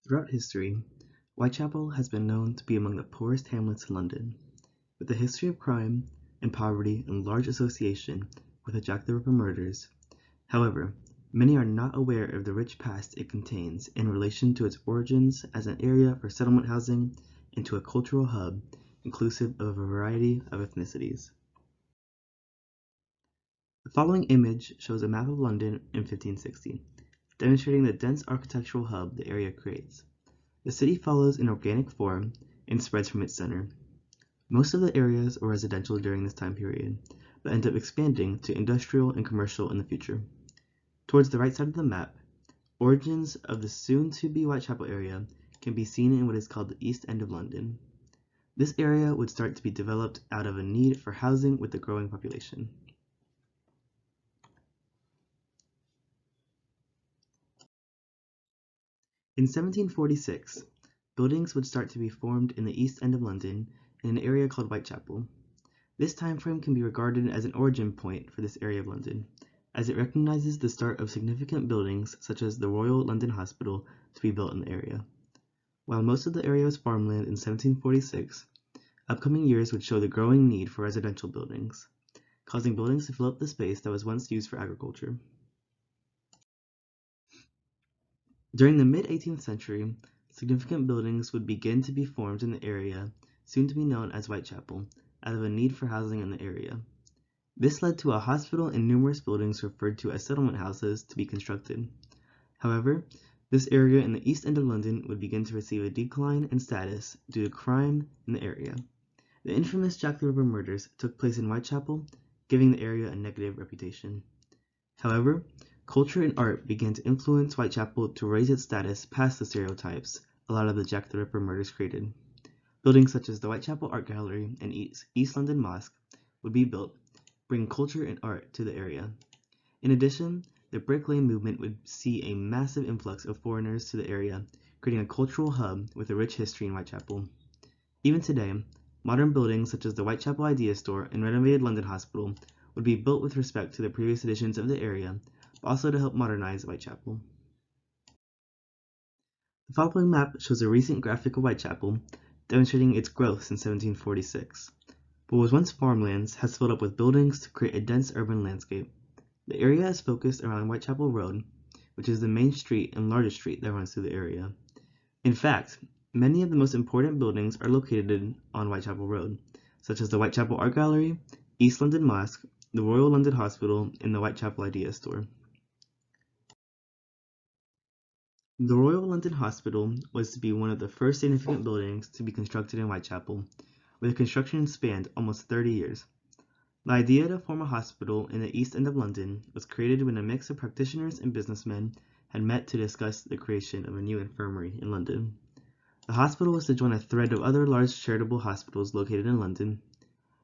Throughout history, Whitechapel has been known to be among the poorest hamlets in London, with a history of crime and poverty in large association with the Jack the Ripper murders. However, many are not aware of the rich past it contains in relation to its origins as an area for settlement housing and to a cultural hub inclusive of a variety of ethnicities. The following image shows a map of London in 1560, demonstrating the dense architectural hub the area creates. The city follows an organic form and spreads from its center. Most of the areas are residential during this time period, but end up expanding to industrial and commercial in the future. Towards the right side of the map, origins of the soon-to-be Whitechapel area can be seen in what is called the East End of London. This area would start to be developed out of a need for housing with the growing population. In 1746, buildings would start to be formed in the East End of London in an area called Whitechapel. This time frame can be regarded as an origin point for this area of London, as it recognizes the start of significant buildings such as the Royal London Hospital to be built in the area. While most of the area was farmland in 1746, upcoming years would show the growing need for residential buildings, causing buildings to fill up the space that was once used for agriculture. During the mid-18th century, significant buildings would begin to be formed in the area, soon to be known as Whitechapel, out of a need for housing in the area. This led to a hospital and numerous buildings referred to as settlement houses to be constructed. However, this area in the East End of London would begin to receive a decline in status due to crime in the area. The infamous Jack the Ripper murders took place in Whitechapel, giving the area a negative reputation. However, culture and art began to influence Whitechapel to raise its status past the stereotypes a lot of the Jack the Ripper murders created. Buildings such as the Whitechapel Art Gallery and East London Mosque would be built, bringing culture and art to the area. In addition, the Brick Lane movement would see a massive influx of foreigners to the area, creating a cultural hub with a rich history in Whitechapel. Even today, modern buildings such as the Whitechapel Idea Store and renovated London Hospital would be built with respect to the previous editions of the area, but also to help modernize Whitechapel. The following map shows a recent graphic of Whitechapel, demonstrating its growth since 1746. What was once farmlands has filled up with buildings to create a dense urban landscape. The area is focused around Whitechapel Road, which is the main street and largest street that runs through the area. In fact, many of the most important buildings are located on Whitechapel Road, such as the Whitechapel Art Gallery, East London Mosque, the Royal London Hospital, and the Whitechapel Idea Store. The Royal London Hospital was to be one of the first significant buildings to be constructed in Whitechapel, where the construction spanned almost 30 years. The idea to form a hospital in the East End of London was created when a mix of practitioners and businessmen had met to discuss the creation of a new infirmary in London. The hospital was to join a thread of other large charitable hospitals located in London.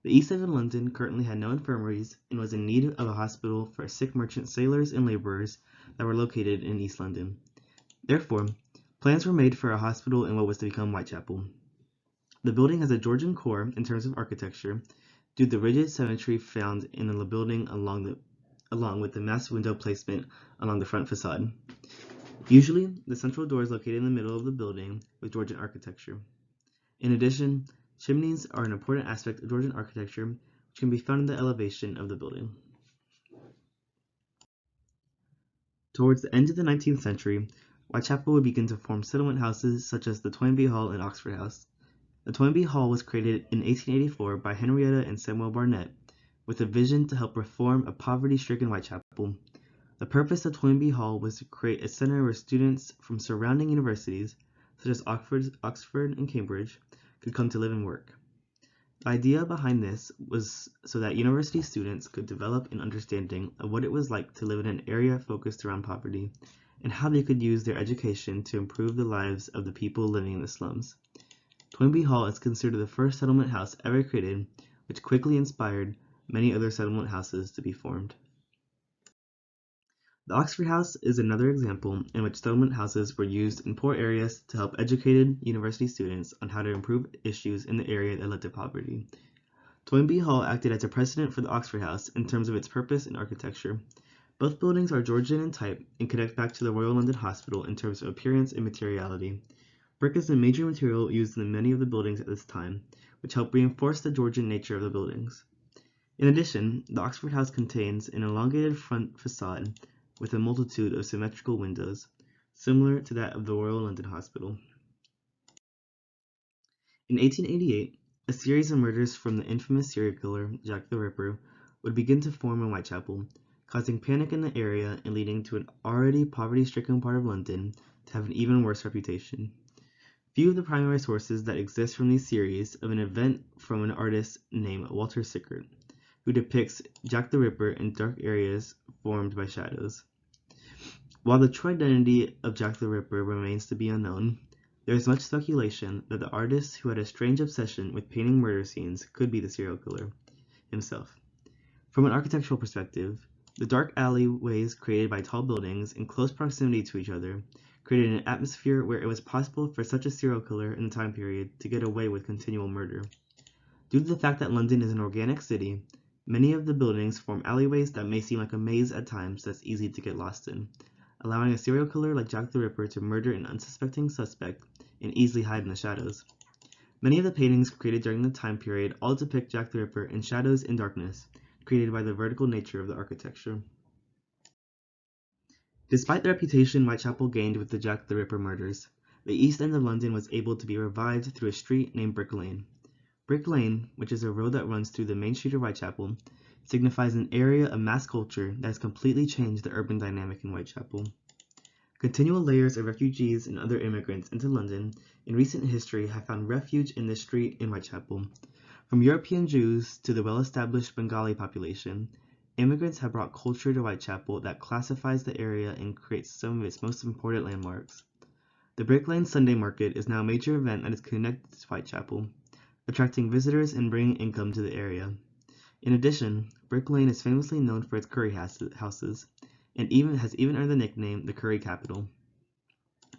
The East End of London currently had no infirmaries and was in need of a hospital for sick merchant sailors and laborers that were located in East London. Therefore, plans were made for a hospital in what was to become Whitechapel. The building has a Georgian core in terms of architecture, due to the rigid symmetry found in the building along with the massive window placement along the front facade. Usually, the central door is located in the middle of the building with Georgian architecture. In addition, chimneys are an important aspect of Georgian architecture, which can be found in the elevation of the building. Towards the end of the 19th century, Whitechapel would begin to form settlement houses such as the Toynbee Hall and Oxford House. The Toynbee Hall was created in 1884 by Henrietta and Samuel Barnett with a vision to help reform a poverty-stricken Whitechapel. The purpose of Toynbee Hall was to create a center where students from surrounding universities, such as Oxford and Cambridge, could come to live and work. The idea behind this was so that university students could develop an understanding of what it was like to live in an area focused around poverty, and how they could use their education to improve the lives of the people living in the slums. Toynbee Hall is considered the first settlement house ever created, which quickly inspired many other settlement houses to be formed. The Oxford House is another example in which settlement houses were used in poor areas to help educated university students on how to improve issues in the area that led to poverty. Toynbee Hall acted as a precedent for the Oxford House in terms of its purpose and architecture. Both buildings are Georgian in type and connect back to the Royal London Hospital in terms of appearance and materiality. Brick is the major material used in many of the buildings at this time, which helped reinforce the Georgian nature of the buildings. In addition, the Oxford House contains an elongated front facade with a multitude of symmetrical windows, similar to that of the Royal London Hospital. In 1888, a series of murders from the infamous serial killer Jack the Ripper would begin to form in Whitechapel, causing panic in the area and leading to an already poverty-stricken part of London to have an even worse reputation. Few of the primary sources that exist from these series of an event from an artist named Walter Sickert, who depicts Jack the Ripper in dark areas formed by shadows. While the true identity of Jack the Ripper remains to be unknown, there is much speculation that the artist who had a strange obsession with painting murder scenes could be the serial killer himself. From an architectural perspective, the dark alleyways created by tall buildings in close proximity to each other created an atmosphere where it was possible for such a serial killer in the time period to get away with continual murder. Due to the fact that London is an organic city, many of the buildings form alleyways that may seem like a maze at times that's easy to get lost in, allowing a serial killer like Jack the Ripper to murder an unsuspecting suspect and easily hide in the shadows. Many of the paintings created during the time period all depict Jack the Ripper in shadows and darkness, created by the vertical nature of the architecture. Despite the reputation Whitechapel gained with the Jack the Ripper murders, the east end of London was able to be revived through a street named Brick Lane. Brick Lane, which is a road that runs through the main street of Whitechapel, signifies an area of mass culture that has completely changed the urban dynamic in Whitechapel. Continual layers of refugees and other immigrants into London in recent history have found refuge in this street in Whitechapel. From European Jews to the well-established Bengali population, immigrants have brought culture to Whitechapel that classifies the area and creates some of its most important landmarks. The Brick Lane Sunday Market is now a major event that is connected to Whitechapel, attracting visitors and bringing income to the area. In addition, Brick Lane is famously known for its curry houses, and has even earned the nickname the Curry Capital.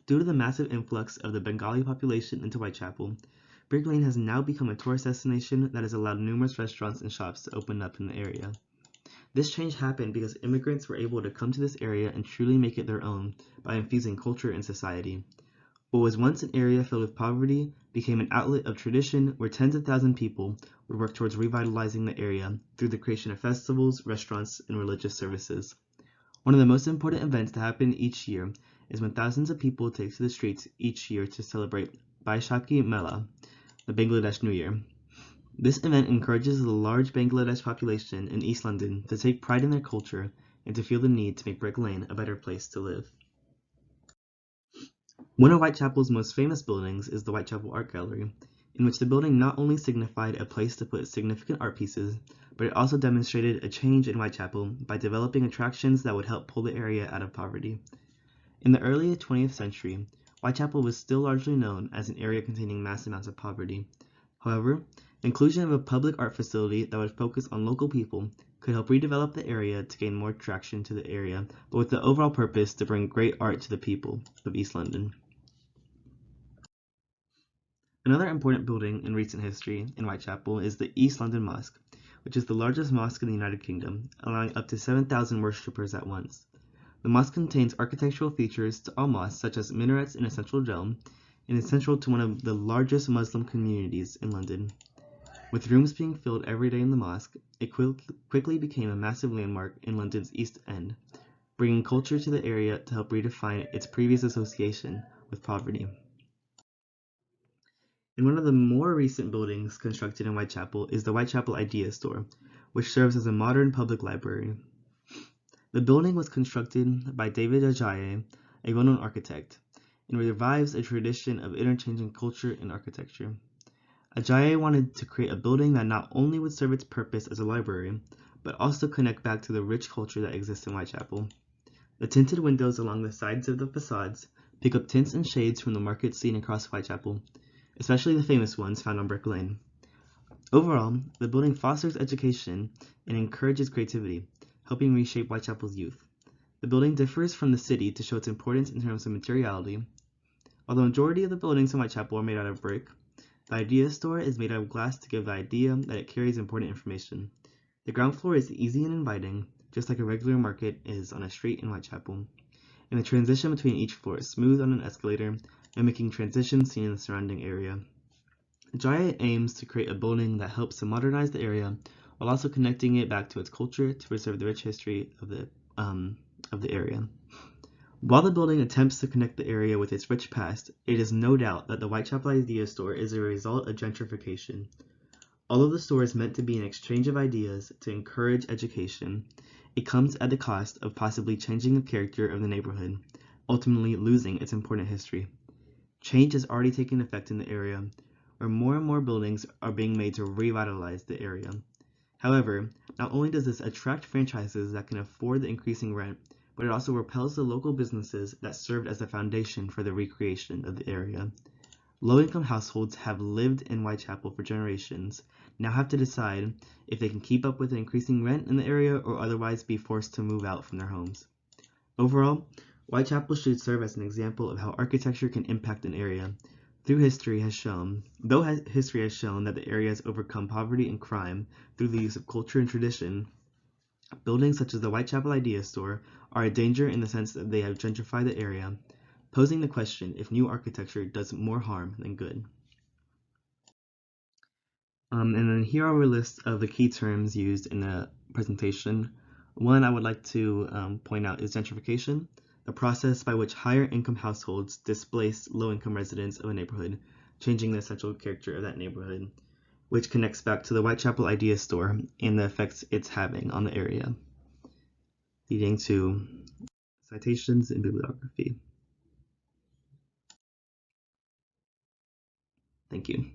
Due to the massive influx of the Bengali population into Whitechapel, Brick Lane has now become a tourist destination that has allowed numerous restaurants and shops to open up in the area. This change happened because immigrants were able to come to this area and truly make it their own by infusing culture and society. What was once an area filled with poverty became an outlet of tradition where tens of thousands of people would work towards revitalizing the area through the creation of festivals, restaurants, and religious services. One of the most important events to happen each year is when thousands of people take to the streets each year to celebrate Baishakhi Mela, the Bangladesh New Year. This event encourages the large Bangladesh population in East London to take pride in their culture and to feel the need to make Brick Lane a better place to live. One of Whitechapel's most famous buildings is the Whitechapel Art Gallery, in which the building not only signified a place to put significant art pieces, but it also demonstrated a change in Whitechapel by developing attractions that would help pull the area out of poverty. In the early 20th century, Whitechapel was still largely known as an area containing mass amounts of poverty. However, the inclusion of a public art facility that would focus on local people could help redevelop the area to gain more traction to the area, but with the overall purpose to bring great art to the people of East London. Another important building in recent history in Whitechapel is the East London Mosque, which is the largest mosque in the United Kingdom, allowing up to 7,000 worshippers at once. The mosque contains architectural features to all mosques such as minarets in a central dome, and is central to one of the largest Muslim communities in London. With rooms being filled every day in the mosque, it quickly became a massive landmark in London's East End, bringing culture to the area to help redefine its previous association with poverty. And one of the more recent buildings constructed in Whitechapel is the Whitechapel Idea Store, which serves as a modern public library. The building was constructed by David Ajayi, a well-known architect, and revives a tradition of interchanging culture and architecture. Ajayi wanted to create a building that not only would serve its purpose as a library, but also connect back to the rich culture that exists in Whitechapel. The tinted windows along the sides of the facades pick up tints and shades from the market scene across Whitechapel, especially the famous ones found on Brick Lane. Overall, the building fosters education and encourages creativity, helping reshape Whitechapel's youth. The building differs from the city to show its importance in terms of materiality. Although the majority of the buildings in Whitechapel are made out of brick, the Idea Store is made out of glass to give the idea that it carries important information. The ground floor is easy and inviting, just like a regular market is on a street in Whitechapel, and the transition between each floor is smooth on an escalator, mimicking transitions seen in the surrounding area. Jaya aims to create a building that helps to modernize the area while also connecting it back to its culture to preserve the rich history of the area. While the building attempts to connect the area with its rich past, it is no doubt that the Whitechapel Idea Store is a result of gentrification. Although the store is meant to be an exchange of ideas to encourage education, it comes at the cost of possibly changing the character of the neighborhood, ultimately losing its important history. Change has already taken effect in the area, where more and more buildings are being made to revitalize the area. However, not only does this attract franchises that can afford the increasing rent, but it also repels the local businesses that served as the foundation for the recreation of the area. Low-income households have lived in Whitechapel for generations, now have to decide if they can keep up with the increasing rent in the area or otherwise be forced to move out from their homes. Overall, Whitechapel should serve as an example of how architecture can impact an area. Though history has shown that the area has overcome poverty and crime through the use of culture and tradition, buildings such as the Whitechapel Idea Store are a danger in the sense that they have gentrified the area, posing the question if new architecture does more harm than good. And then here are a list of the key terms used in the presentation. One I would like to point out is gentrification, the process by which higher income households displace low income residents of a neighborhood, changing the essential character of that neighborhood, which connects back to the Whitechapel Idea Store and the effects it's having on the area, leading to citations and bibliography. Thank you.